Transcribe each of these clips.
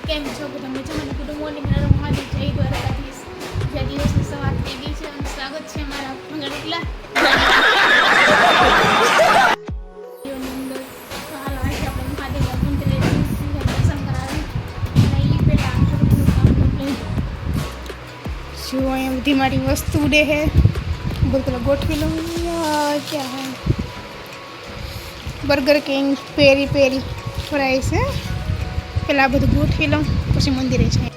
કેમ છો બધા મજામાં? ગુડ મોર્નિંગ મહાદેવ, જય દ્વારકાધીશ. બીજા દિવસની સવાર થઈ ગઈ છે અને સ્વાગત છે અમારા ભંગારીટલા હાલો આજે આપણે મહાદેવના મંદિરે દર્શન કરાવી અને એ પહેલાં થોડું કામ કરી જો અહીંયા બધી મારી વસ્તુ ઉડે છે બધું પેલા ગોઠવી લઉં. ક્યાં હે બર્ગર કિંગ પેરી પેરી ફ્રાઈસ હે, પેલા આ બધું ગોઠવી લઉં પછી મંદિરે જાય.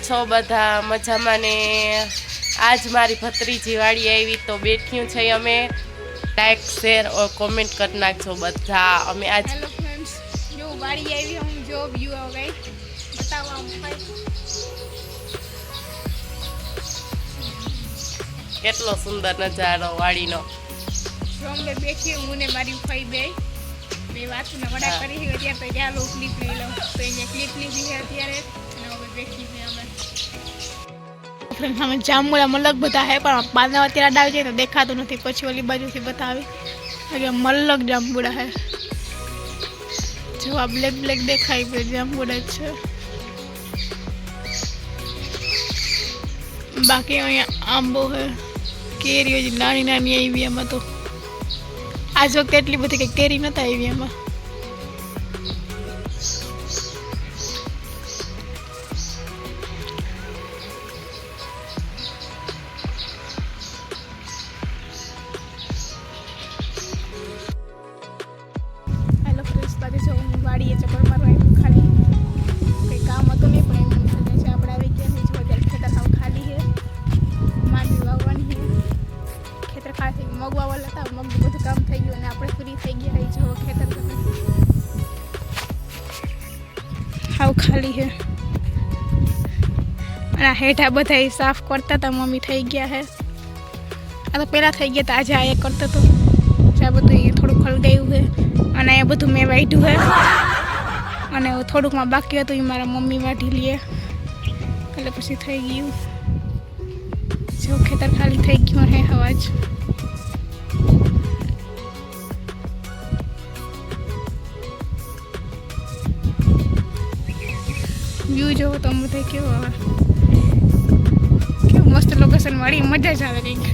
છો બધા મજામાં ને આજ મારી ભત્રીજી વાડી આવી તો બેઠ્યું છે. અમે લાઈક શેર ઓર કોમેન્ટ કરી નાખજો બધા. અમે આજ હેલો ફ્રેન્ડ્સ, જો વાડી આવી હું જો વ્યૂ આવે ગઈ બતાવવા કેટલો સુંદર નજારો વાડીનો. જો અમે બેઠી હું ને મારી ફઈ બે વાતના વડા કરી છે. અત્યારે તો ચાલો ક્લિપ લઈ લઉં તો અહીંયા ક્લિપ લીધી છે અત્યારે અને હવે બેઠી છે અમે. અમે જાંબુડા મલક બધા હે પણ બાદમાં અત્યારે ડાવી જાય તો દેખાતું નથી, પછી ઓલી બાજુથી બતાવી એટલે મલક જાંબુડા હે. જો આ બ્લેક બ્લેક દેખાય બે જાંબુડા છે. બાકી અહીંયા આંબો હે, કેરીઓ જે નાની નાની આવી એમાં તો આજ વખતે એટલી બધી કંઈ કેરી નતા આવી એમાં. હેલો ફ્રેન્ડ્સ, બાજુ જો હું વાડીએ ચક્કર મારવા આવ્યું ખાલી કંઈ કામ હતું નહીં પણ એમ થઈ જાય છે. આપણે આવી ગયા છે જો અત્યારે ખેતર સાવ ખાલી છે, માંડવી વાવવાની છે. ખેતર ખાલી થઈ મગ વાવવાના હતા, મગનું બધું કામ થઈ ગયું અને આપણે ફ્રી થઈ ગયા છે. જો ખેતર તમે સાવ ખાલી છે અને આ હેઠા બધા સાફ કરતા હતા મમ્મી થઈ ગયા છે. આ તો પહેલાં થઈ ગયા હતા, આજે આ એ કરતો હતો. આ બધું અહીંયા થોડું ખલગાયું છે અને એ બધું મેં વાઢ્યું છે અને થોડુંકમાં બાકી હતું એ મારા મમ્મી વાઢી લે એટલે પછી થઈ ગયું. જો ખેતર ખાલી થઈ ગયું હે અવાજ. વ્યૂ જોવો તો બધા કેવો આવે, કેવું મસ્ત લોકેશન વાળી મજા જ આવે કંઈક.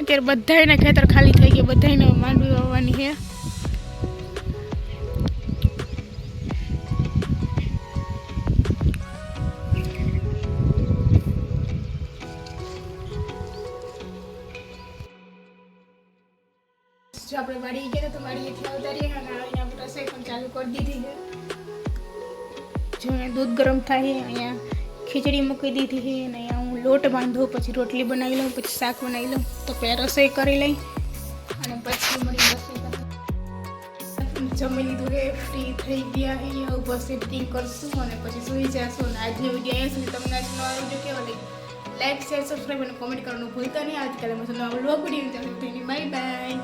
અત્યારે બધાયને ખેતર ખાલી થઈ ગયા, બધાયને માંડવી વાવવાની છે. આપણે વાડી ગયા તો વાડીએથી આવતા રહ્યા અને અહીંયા રસોઈ પણ ચાલુ કરી દીધી છે. જો અહીંયા દૂધ ગરમ થાય છે, અહીંયા ખીચડી મૂકી દીધી છે અને અહીંયા હું લોટ બાંધું, પછી રોટલી બનાવી લઉં, પછી શાક બનાવી લઉં. તો પહેલાં રસોઈ કરી લઈ અને પછી મળી રસોઈ કરી જમી લીધું છે, ફ્રી થઈ ગયા છે. હવે બસ એડિટિંગ કરશું અને પછી સૂઈ જશું. અને આજનો વિડીયો અહીંયા સુધી તમને આજનો આ વિડીયો કેવો લાગે લાઈક શેર સબસ્ક્રાઈબ અને કોમેન્ટ કરવાનું ભૂલતા નહીં. આવતીકાલે મળશું નવા વ્લોગ વિડીયો. Bye bye.